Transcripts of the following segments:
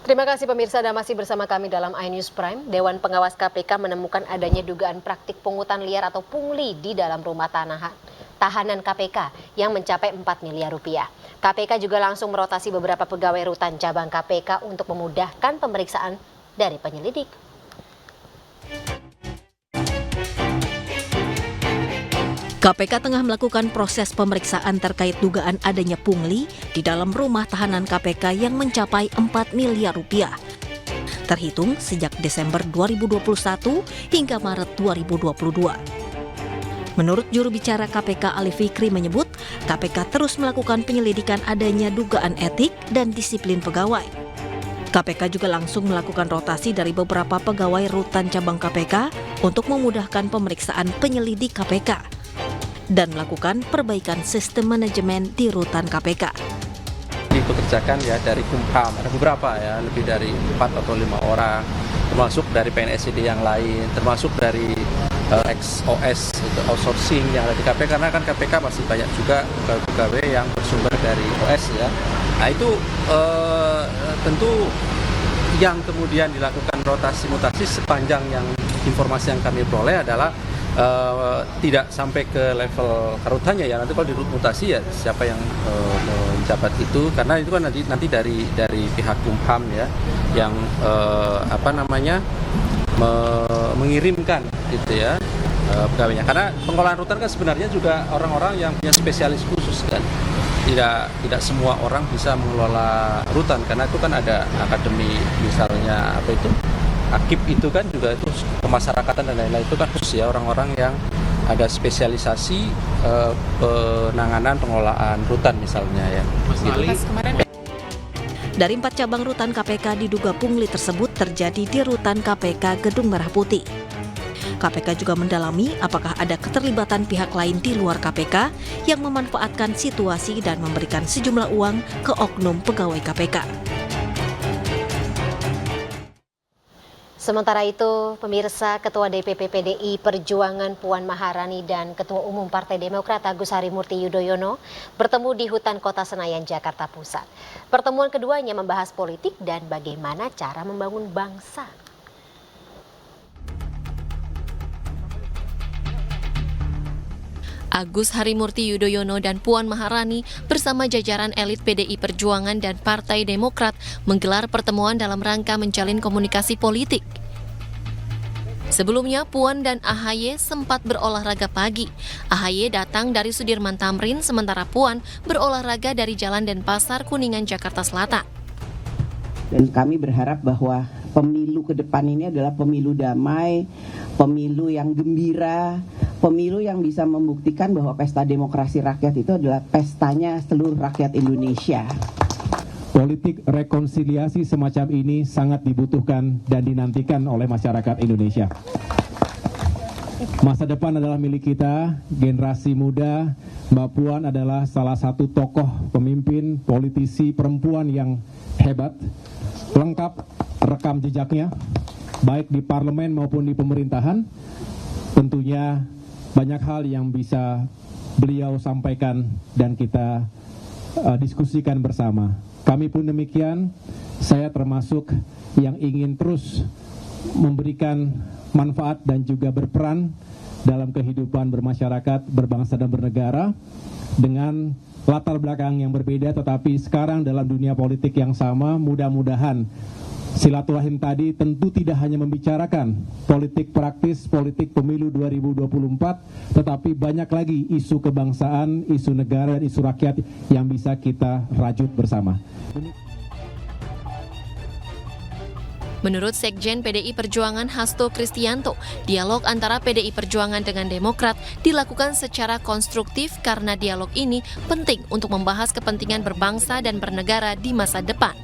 Terima kasih pemirsa, Anda masih bersama kami dalam iNews Prime. Dewan Pengawas KPK menemukan adanya dugaan praktik pungutan liar atau pungli di dalam rumah tahanan KPK yang mencapai 4 miliar rupiah. KPK juga langsung merotasi beberapa pegawai rutan cabang KPK untuk memudahkan pemeriksaan dari penyelidik. KPK tengah melakukan proses pemeriksaan terkait dugaan adanya pungli di dalam rumah tahanan KPK yang mencapai 4 miliar rupiah. Terhitung sejak Desember 2021 hingga Maret 2022. Menurut juru bicara KPK Ali Fikri menyebut, KPK terus melakukan penyelidikan adanya dugaan etik dan disiplin pegawai. KPK juga langsung melakukan rotasi dari beberapa pegawai rutan cabang KPK untuk memudahkan pemeriksaan penyelidik KPK dan melakukan perbaikan sistem manajemen di rutan KPK. Dipekerjakan ya dari Kumham, ada beberapa ya, lebih dari 4 atau 5 orang, termasuk dari PNSID yang lain, termasuk dari XOS, itu outsourcing yang ada di KPK, karena kan KPK masih banyak juga pegawai yang bersumber dari OS ya. Nah itu tentu yang kemudian dilakukan rotasi mutasi sepanjang yang informasi yang kami peroleh adalah tidak sampai ke level karutannya ya, nanti kalau dimutasi ya siapa yang menjabat itu, karena itu kan nanti dari pihak Kumham ya yang mengirimkan gitu ya pegawainya, karena pengelolaan rutan kan sebenarnya juga orang-orang yang punya spesialis khusus kan, tidak semua orang bisa mengelola rutan, karena itu kan ada akademi misalnya Akip itu kan juga itu pemasyarakatan dan lain-lain, itu kan khusus ya orang-orang yang ada spesialisasi penanganan pengelolaan rutan misalnya ya. Dari 4 cabang rutan KPK diduga pungli tersebut terjadi di rutan KPK Gedung Merah Putih. KPK juga mendalami apakah ada keterlibatan pihak lain di luar KPK yang memanfaatkan situasi dan memberikan sejumlah uang ke oknum pegawai KPK. Sementara itu, pemirsa, Ketua DPP PDI Perjuangan Puan Maharani dan Ketua Umum Partai Demokrat Agus Harimurti Yudhoyono bertemu di Hutan Kota Senayan, Jakarta Pusat. Pertemuan keduanya membahas politik dan bagaimana cara membangun bangsa. Agus Harimurti Yudhoyono dan Puan Maharani bersama jajaran elit PDI Perjuangan dan Partai Demokrat menggelar pertemuan dalam rangka menjalin komunikasi politik. Sebelumnya, Puan dan AHY sempat berolahraga pagi. AHY datang dari Sudirman Tamrin, sementara Puan berolahraga dari Jalan Denpasar, Kuningan, Jakarta Selatan. Dan kami berharap bahwa pemilu ke depan ini adalah pemilu damai, pemilu yang gembira, pemilu yang bisa membuktikan bahwa pesta demokrasi rakyat itu adalah pestanya seluruh rakyat Indonesia. Politik rekonsiliasi semacam ini sangat dibutuhkan dan dinantikan oleh masyarakat Indonesia. Masa depan adalah milik kita, generasi muda. Mbak Puan adalah salah satu tokoh pemimpin, politisi perempuan yang hebat, lengkap rekam jejaknya, baik di parlemen maupun di pemerintahan. Tentunya banyak hal yang bisa beliau sampaikan dan kita diskusikan bersama. Kami pun demikian, saya termasuk yang ingin terus memberikan manfaat dan juga berperan dalam kehidupan bermasyarakat, berbangsa dan bernegara dengan latar belakang yang berbeda, tetapi sekarang dalam dunia politik yang sama. Mudah-mudahan silaturahim tadi tentu tidak hanya membicarakan politik praktis, politik pemilu 2024, tetapi banyak lagi isu kebangsaan, isu negara, dan isu rakyat yang bisa kita rajut bersama. Menurut Sekjen PDI Perjuangan Hasto Kristianto, dialog antara PDI Perjuangan dengan Demokrat dilakukan secara konstruktif karena dialog ini penting untuk membahas kepentingan berbangsa dan bernegara di masa depan.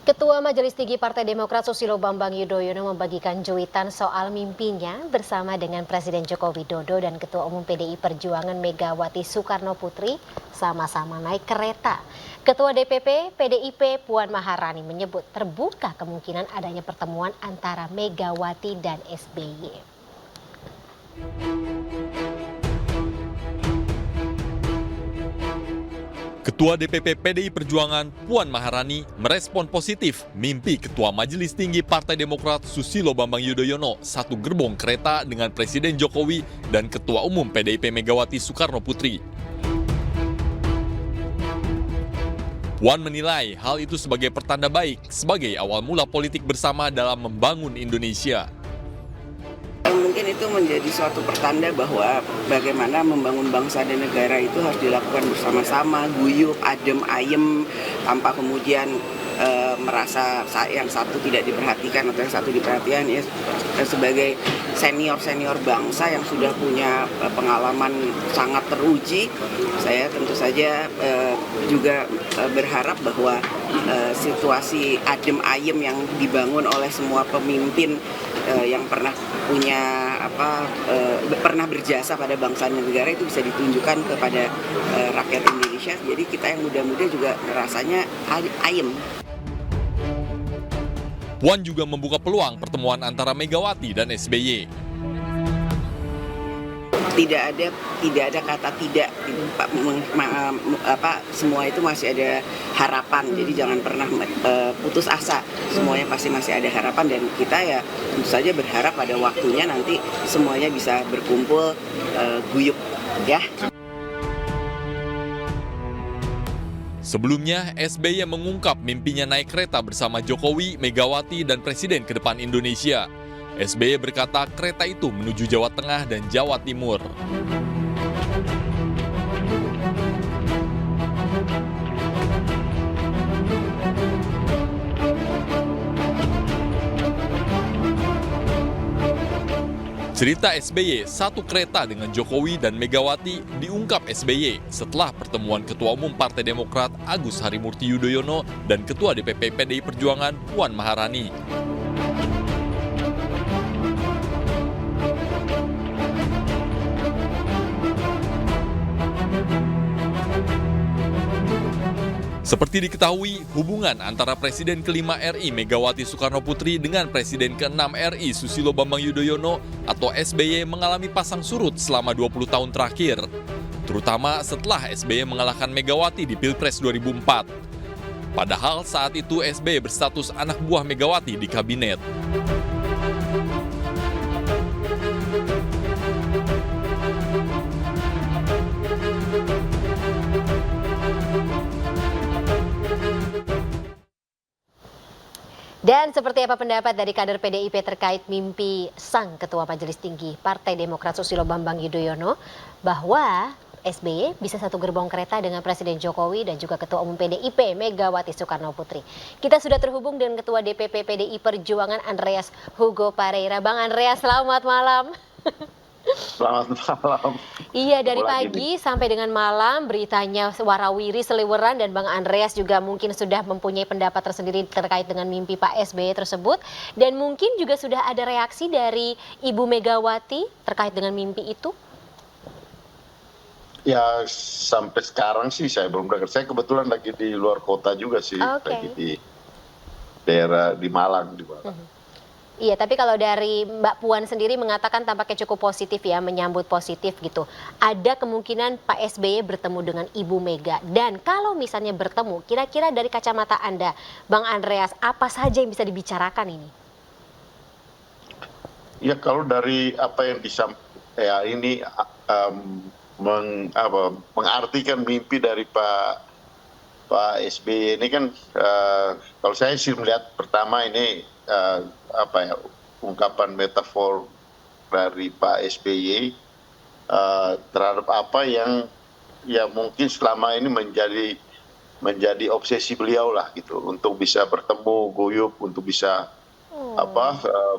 Ketua Majelis Tinggi Partai Demokrat Susilo Bambang Yudhoyono membagikan cuitan soal mimpinya bersama dengan Presiden Joko Widodo dan Ketua Umum PDI Perjuangan Megawati Soekarno Putri sama-sama naik kereta. Ketua DPP PDIP Puan Maharani menyebut terbuka kemungkinan adanya pertemuan antara Megawati dan SBY. Ketua DPP PDI Perjuangan Puan Maharani merespon positif mimpi Ketua Majelis Tinggi Partai Demokrat Susilo Bambang Yudhoyono satu gerbong kereta dengan Presiden Jokowi dan Ketua Umum PDIP Megawati Soekarno Putri. Puan menilai hal itu sebagai pertanda baik sebagai awal mula politik bersama dalam membangun Indonesia. Mungkin itu menjadi suatu pertanda bahwa bagaimana membangun bangsa dan negara itu harus dilakukan bersama-sama, guyup, adem, ayem, tanpa kemudian merasa yang satu tidak diperhatikan atau yang satu diperhatikan. Ya, sebagai senior bangsa yang sudah punya pengalaman sangat teruji, saya tentu saja juga berharap bahwa situasi adem ayem yang dibangun oleh semua pemimpin yang pernah pernah berjasa pada bangsa dan negara itu bisa ditunjukkan kepada rakyat Indonesia. Jadi kita yang muda-muda juga rasanya ayem. Puan juga membuka peluang pertemuan antara Megawati dan SBY. Tidak ada kata tidak, semua itu masih ada harapan. Jadi jangan pernah putus asa. Semuanya pasti masih ada harapan, dan kita ya tentu saja berharap pada waktunya nanti semuanya bisa berkumpul guyup, ya. Sebelumnya, SBY mengungkap mimpinya naik kereta bersama Jokowi, Megawati, dan Presiden ke depan Indonesia. SBY berkata kereta itu menuju Jawa Tengah dan Jawa Timur. Cerita SBY satu kereta dengan Jokowi dan Megawati diungkap SBY setelah pertemuan Ketua Umum Partai Demokrat Agus Harimurti Yudhoyono dan Ketua DPP PDI Perjuangan Puan Maharani. Seperti diketahui, hubungan antara Presiden kelima RI Megawati Soekarno Putri dengan Presiden ke-6 RI Susilo Bambang Yudhoyono atau SBY mengalami pasang surut selama 20 tahun terakhir, terutama setelah SBY mengalahkan Megawati di Pilpres 2004. Padahal saat itu SBY berstatus anak buah Megawati di kabinet. Dan seperti apa pendapat dari kader PDIP terkait mimpi sang Ketua Majelis Tinggi Partai Demokrat Susilo Bambang Yudhoyono bahwa SBY bisa satu gerbong kereta dengan Presiden Jokowi dan juga Ketua Umum PDIP Megawati Soekarno Putri. Kita sudah terhubung dengan Ketua DPP PDI Perjuangan Andreas Hugo Pareira. Bang Andreas, selamat malam. Selamat malam. Iya, dari pagi sampai dengan malam beritanya warawiri seliweran, dan Bang Andreas juga mungkin sudah mempunyai pendapat tersendiri terkait dengan mimpi Pak SBY tersebut, dan mungkin juga sudah ada reaksi dari Ibu Megawati terkait dengan mimpi itu. Ya, sampai sekarang sih saya belum dengar. Saya kebetulan lagi di luar kota juga sih, lagi di daerah di Malang. Iya, tapi kalau dari Mbak Puan sendiri mengatakan tampaknya cukup positif ya, menyambut positif gitu. Ada kemungkinan Pak SBY bertemu dengan Ibu Mega. Dan kalau misalnya bertemu, kira-kira dari kacamata Anda, Bang Andreas, apa saja yang bisa dibicarakan ini? Ya, kalau dari apa yang disampaikan, ya ini mengartikan mimpi dari Pak SBY ini kan, kalau saya sih melihat pertama ini ungkapan metafor dari Pak SBY terhadap apa yang ya mungkin selama ini menjadi obsesi beliau lah gitu, untuk bisa bertemu guyup, untuk bisa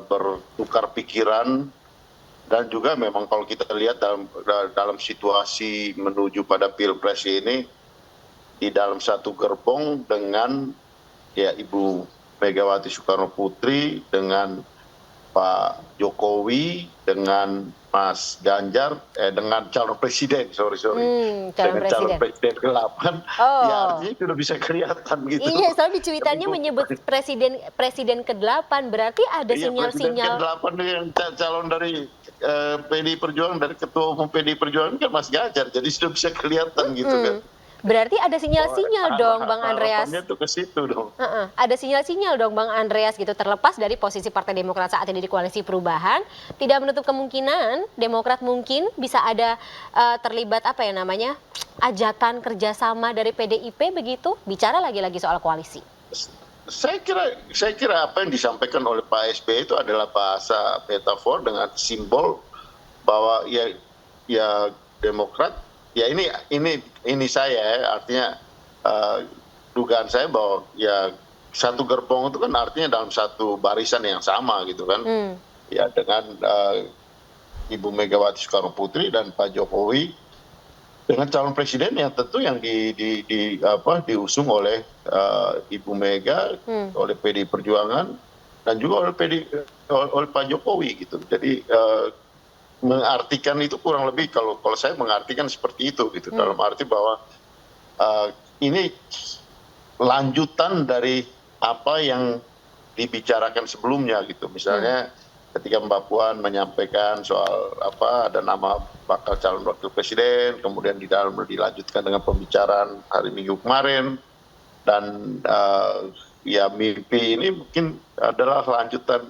bertukar pikiran. Dan juga memang kalau kita lihat dalam situasi menuju pada Pilpres ini, di dalam satu gerbong dengan ya Ibu Megawati Soekarno Putri, dengan Pak Jokowi, dengan Mas Ganjar, dengan calon presiden, dengan calon presiden ke-8, ya artinya sudah bisa kelihatan gitu. Iya, soalnya di cuitannya menyebut presiden ke-8, berarti ada sinyal-sinyal. Presiden ke-8 yang calon dari PDI Perjuangan, dari Ketua Umum PDI Perjuangan kan Mas Ganjar, jadi sudah bisa kelihatan gitu kan. Berarti ada sinyal-sinyal dong Bang Andreas. Harapannya tuh ke situ dong. Ada sinyal-sinyal dong Bang Andreas gitu, terlepas dari posisi Partai Demokrat saat ini di koalisi perubahan, tidak menutup kemungkinan Demokrat mungkin bisa ada terlibat ajakan kerjasama dari PDIP begitu, bicara lagi-lagi soal koalisi. Saya kira apa yang disampaikan oleh Pak SBY itu adalah bahasa metafor dengan simbol bahwa ya Demokrat, ya ini saya artinya dugaan saya bahwa ya satu gerbong itu kan artinya dalam satu barisan yang sama gitu kan, ya dengan Ibu Megawati Soekarno Putri dan Pak Jokowi dengan calon presiden yang tentu yang diusung oleh Ibu Mega, oleh PDI Perjuangan dan juga oleh Pak Jokowi gitu. Jadi mengartikan itu kurang lebih kalau saya mengartikan seperti itu gitu, dalam arti bahwa ini lanjutan dari apa yang dibicarakan sebelumnya gitu. Misalnya ketika Mbak Puan menyampaikan soal ada nama bakal calon wakil presiden, kemudian dilanjutkan dengan pembicaraan hari Minggu kemarin, dan ya mimpi ini mungkin adalah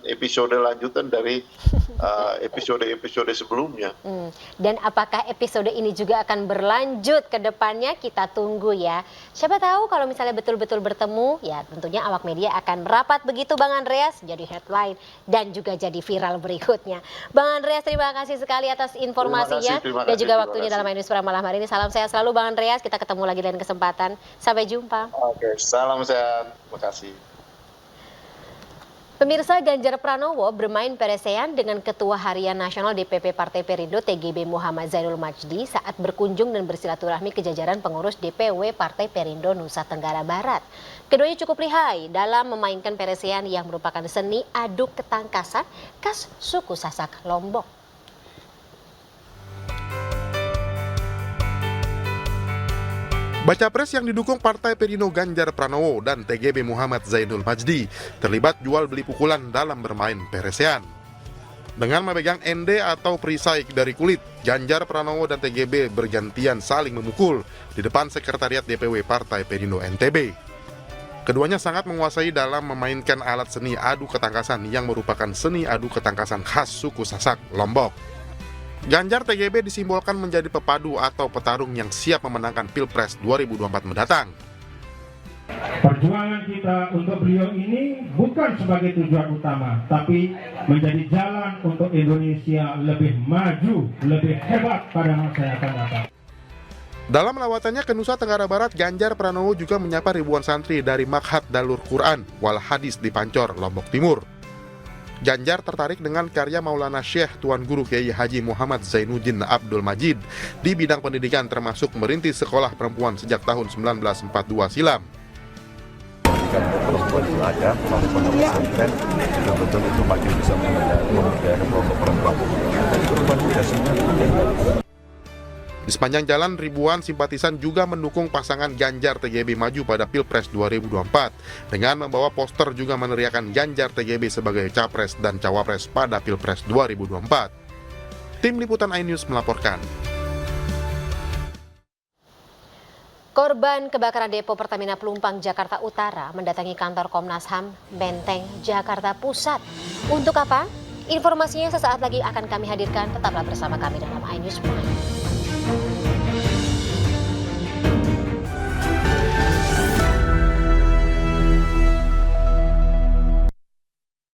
episode lanjutan dari episode sebelumnya. Dan apakah episode ini juga akan berlanjut ke depannya, kita tunggu ya. Siapa tahu kalau misalnya betul-betul bertemu, ya tentunya awak media akan merapat begitu Bang Andreas, jadi headline dan juga jadi viral berikutnya. Bang Andreas, terima kasih sekali atas informasinya dan juga waktunya dalam News Prime malam hari ini. Salam sehat selalu Bang Andreas, kita ketemu lagi lain kesempatan. Sampai jumpa. Oke, salam sehat. Terima kasih. Pemirsa, Ganjar Pranowo bermain peresean dengan Ketua Harian Nasional DPP Partai Perindo TGB Muhammad Zainul Majdi saat berkunjung dan bersilaturahmi ke jajaran pengurus DPW Partai Perindo Nusa Tenggara Barat. Keduanya cukup lihai dalam memainkan peresean yang merupakan seni adu ketangkasan khas suku Sasak Lombok. Baca pres yang didukung Partai Perindo Ganjar Pranowo dan TGB Muhammad Zainul Majdi terlibat jual beli pukulan dalam bermain peresean. Dengan memegang ende atau perisai dari kulit, Ganjar Pranowo dan TGB bergantian saling memukul di depan sekretariat DPW Partai Perindo NTB. Keduanya sangat menguasai dalam memainkan alat seni adu ketangkasan yang merupakan seni adu ketangkasan khas suku Sasak Lombok. Ganjar TGB disimbolkan menjadi pepadu atau petarung yang siap memenangkan Pilpres 2024 mendatang. Perjuangan kita untuk beliau ini bukan sebagai tujuan utama, tapi menjadi jalan untuk Indonesia lebih maju, lebih hebat pada masa yang akan datang. Dalam lawatannya ke Nusa Tenggara Barat, Ganjar Pranowo juga menyapa ribuan santri dari Makhat Dalur Quran wal Hadis di Pancor, Lombok Timur. Ganjar tertarik dengan karya Maulana Syekh Tuan Guru Kiai Haji Muhammad Zainuddin Abdul Majid di bidang pendidikan termasuk merintis sekolah perempuan sejak tahun 1942 silam. Perempuan itu ada, melalui pesantren, betul-betul itu makin bisa memudahkan kelompok perempuan. Dan perempuan tidak semua. Di sepanjang jalan, ribuan simpatisan juga mendukung pasangan Ganjar TGB maju pada Pilpres 2024 dengan membawa poster juga meneriakan Ganjar TGB sebagai Capres dan Cawapres pada Pilpres 2024. Tim Liputan iNews melaporkan. Korban kebakaran depo Pertamina Pelumpang Jakarta Utara mendatangi kantor Komnas HAM Menteng Jakarta Pusat. Untuk apa? Informasinya sesaat lagi akan kami hadirkan. Tetaplah bersama kami dalam iNews Prime.